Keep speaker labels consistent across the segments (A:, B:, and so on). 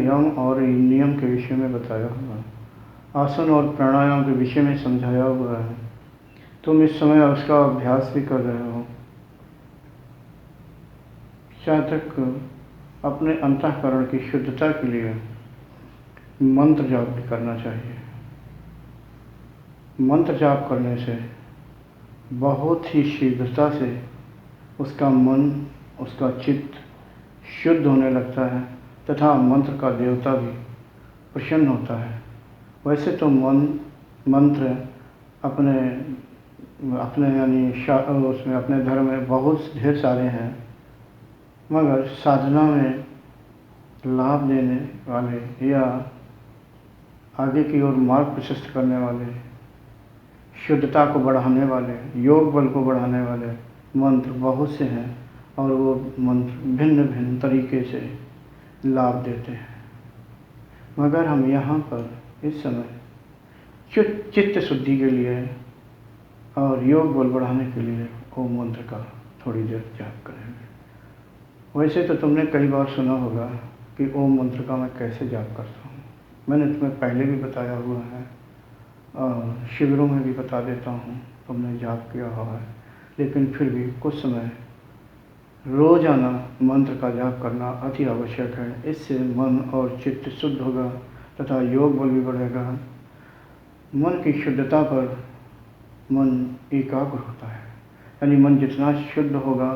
A: यम और नियम के विषय में बताया हुआ है, आसन और प्राणायाम के विषय में समझाया हुआ है। तुम इस समय उसका अभ्यास भी कर रहे हो। साधक अपने अंतःकरण की शुद्धता के लिए मंत्र जाप भी करना चाहिए। मंत्र जाप करने से बहुत ही शीघ्रता से उसका मन, उसका चित्त शुद्ध होने लगता है तथा मंत्र का देवता भी प्रसन्न होता है। वैसे तो मंत्र अपने अपने यानी उसमें अपने धर्म में बहुत ढेर सारे हैं, मगर साधना में लाभ देने वाले या आगे की ओर मार्ग प्रशस्त करने वाले, शुद्धता को बढ़ाने वाले, योग बल को बढ़ाने वाले मंत्र बहुत से हैं और वो मंत्र भिन्न भिन्न तरीके से लाभ देते हैं। मगर हम यहाँ पर इस समय चित्त शुद्धि के लिए और योग बल बढ़ाने के लिए ओम मंत्र का थोड़ी देर जाप करेंगे। वैसे तो तुमने कई बार सुना होगा कि ओम मंत्र का मैं कैसे जाप करता हूँ। मैंने तुम्हें पहले भी बताया हुआ है और शिविरों में भी बता देता हूँ, तुमने जाप किया हुआ है। लेकिन फिर भी कुछ समय रोजाना मंत्र का जाप करना अति आवश्यक है। इससे मन और चित्त शुद्ध होगा तथा योग बल भी बढ़ेगा। मन की शुद्धता पर मन एकाग्र होता है, यानी मन जितना शुद्ध होगा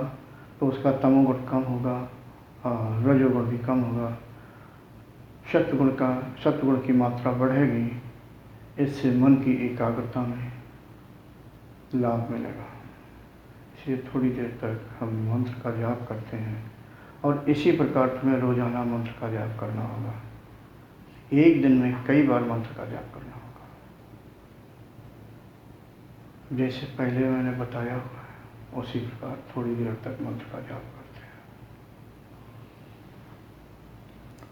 A: तो उसका तमोगुण कम होगा और रजोगुण भी कम होगा। सत्वगुण की मात्रा बढ़ेगी। इससे मन की एकाग्रता में लाभ मिलेगा। इसलिए थोड़ी देर तक हम मंत्र का जाप करते हैं और इसी प्रकार तुम्हें रोजाना मंत्र का जाप करना होगा। एक दिन में कई बार मंत्र का जाप करना होगा। जैसे पहले मैंने बताया हुआ है उसी प्रकार थोड़ी देर तक मंत्र का जाप करते हैं।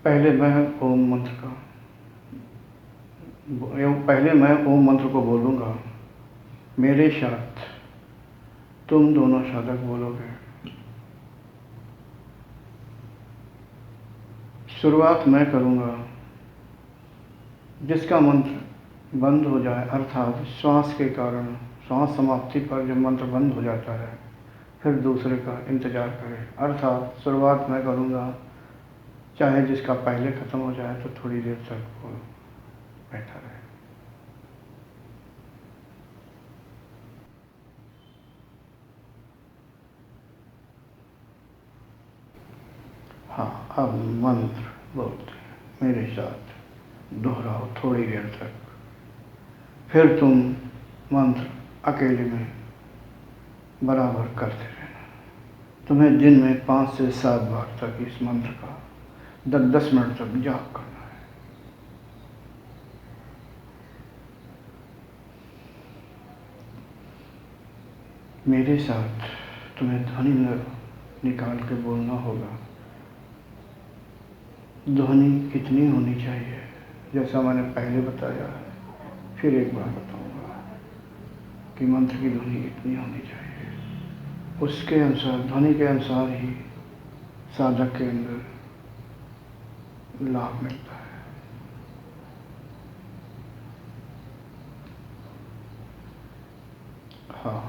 A: पहले मैं ओम मंत्र को बोलूँगा, मेरे साथ तुम दोनों साधक बोलोगे। शुरुआत मैं करूँगा। जिसका मंत्र बंद हो जाए, अर्थात श्वास के कारण श्वास समाप्ति पर जब मंत्र बंद हो जाता है, फिर दूसरे का इंतज़ार करें। अर्थात शुरुआत मैं करूँगा, चाहे जिसका पहले ख़त्म हो जाए तो थोड़ी देर तक वो बैठा रहे। हाँ, अब मंत्र बोलते हैं, मेरे साथ दोहराओ थोड़ी देर तक। फिर तुम मंत्र अकेले में बराबर करते रहना। तुम्हें दिन में 5 से 7 बार तक इस मंत्र का 10-10 मिनट तक जाप करना है। मेरे साथ तुम्हें ध्वनि निकाल के बोलना होगा। ध्वनि कितनी होनी चाहिए, जैसा मैंने पहले बताया है, फिर एक बार बताऊंगा कि मंत्र की ध्वनि कितनी होनी चाहिए। उसके अनुसार, ध्वनि के अनुसार ही साधक के अंदर लाभ मिलता है। हाँ,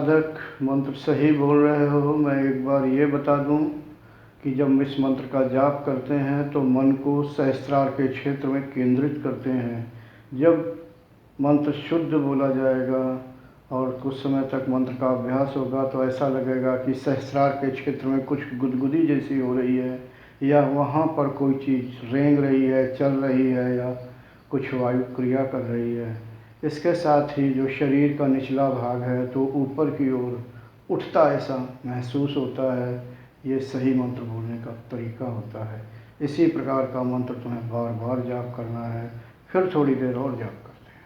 A: साधक मंत्र सही बोल रहे हो। मैं एक बार ये बता दूं कि जब इस मंत्र का जाप करते हैं तो मन को सहस्त्रार के क्षेत्र में केंद्रित करते हैं। जब मंत्र शुद्ध बोला जाएगा और कुछ समय तक मंत्र का अभ्यास होगा तो ऐसा लगेगा कि सहस्त्रार के क्षेत्र में कुछ गुदगुदी जैसी हो रही है, या वहाँ पर कोई चीज़ रेंग रही है, चल रही है, या कुछ वायु क्रिया कर रही है। इसके साथ ही जो शरीर का निचला भाग है तो ऊपर की ओर उठता ऐसा महसूस होता है। ये सही मंत्र बोलने का तरीका होता है। इसी प्रकार का मंत्र तुम्हें बार बार जाप करना है। फिर थोड़ी देर और जाप करते हैं।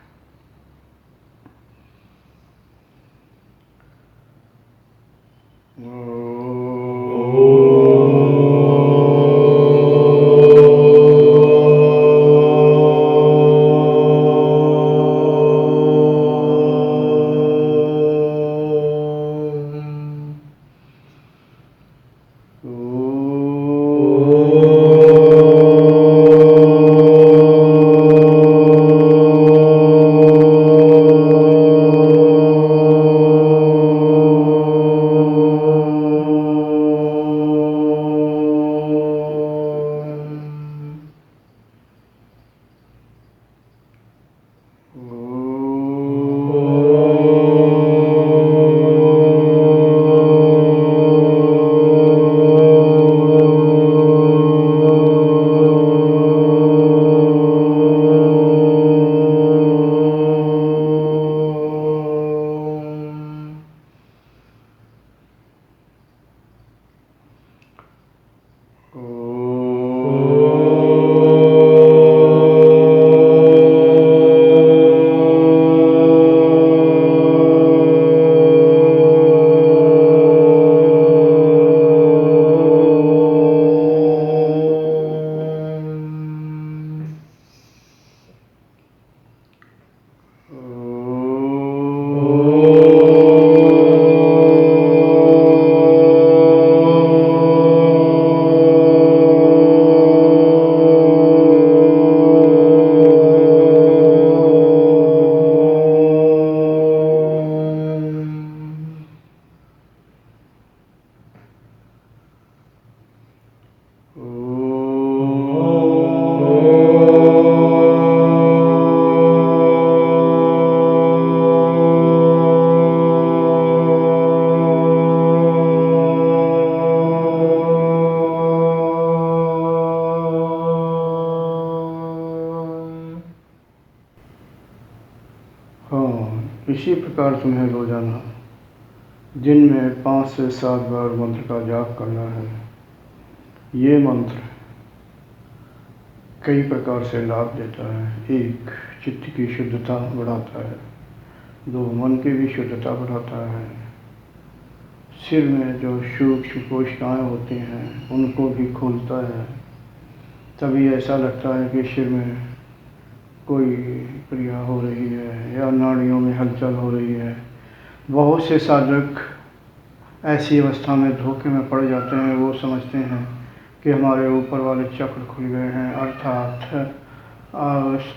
A: इसी प्रकार तुम्हें रोजाना दिन में 5 से 7 बार मंत्र का जाप करना है। ये मंत्र कई प्रकार से लाभ देता है। 1, चित्त की शुद्धता बढ़ाता है। 2, मन की भी शुद्धता बढ़ाता है। सिर में जो सूक्ष्म कोशिकाएं होती हैं उनको भी खोलता है। तभी ऐसा लगता है कि सिर में कोई क्रिया हो रही है या नाड़ियों में हलचल हो रही है। बहुत से साधक ऐसी अवस्था में धोखे में पड़ जाते हैं। वो समझते हैं कि हमारे ऊपर वाले चक्र खुल गए हैं, अर्थात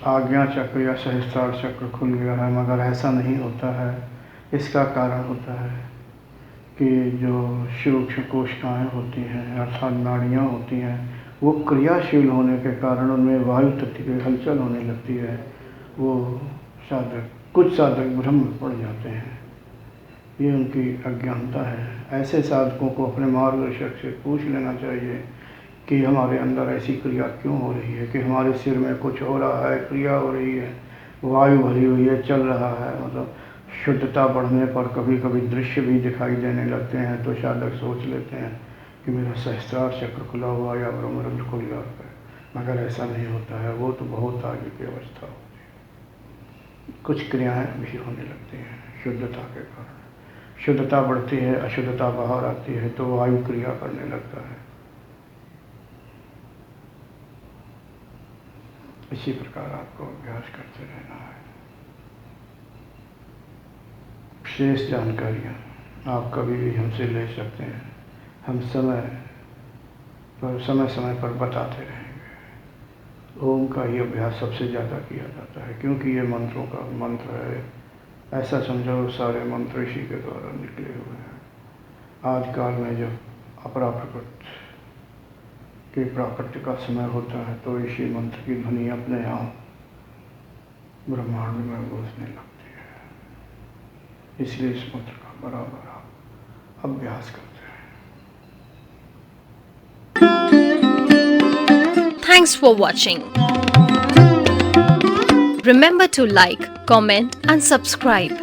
A: आज्ञा चक्र या सहस्त्रार चक्र खुल गया है, मगर ऐसा नहीं होता है। इसका कारण होता है कि जो सूक्ष्म कोशिकाएं होती हैं अर्थात नाड़ियाँ होती हैं वो क्रियाशील होने के कारण उनमें वायु तत्व की हलचल होने लगती है। वो कुछ साधक भ्रम में पड़ जाते हैं। ये उनकी अज्ञानता है। ऐसे साधकों को अपने मार्गदर्शक से पूछ लेना चाहिए कि हमारे अंदर ऐसी क्रिया क्यों हो रही है, कि हमारे सिर में कुछ हो रहा है, क्रिया हो रही है, वायु भरी हुई है, चल रहा है। मतलब शुद्धता बढ़ने पर कभी कभी दृश्य भी दिखाई देने लगते हैं तो साधक सोच लेते हैं कि मेरा सहस्त्रार चक्र खुला हुआ या ब्रह्मरंध्र खुल गया है, मगर ऐसा नहीं होता है। वो तो बहुत आगे की अवस्था होती है। कुछ क्रियाएं भी होने लगती हैं शुद्धता के कारण। शुद्धता बढ़ती है, अशुद्धता बाहर आती है तो वायु क्रिया करने लगता है। इसी प्रकार आपको अभ्यास करते रहना है। शेष जानकारियाँ आप कभी भी हमसे ले सकते हैं। हम समय समय पर बताते रहेंगे। ओम का ही अभ्यास सबसे ज़्यादा किया जाता है क्योंकि ये मंत्रों का मंत्र है ऐसा समझो सारे मंत्र इसी के द्वारा निकले हुए हैं। आजकल में जो अपराप्रकृत के प्राकट्य का समय होता है तो इसी मंत्र की ध्वनि अपने आप ब्रह्मांड में गूंजने लगती है। इसलिए इस मंत्र का बराबर आप अभ्यास करते हैं।
B: Thanks for watching. Remember to like, comment and subscribe.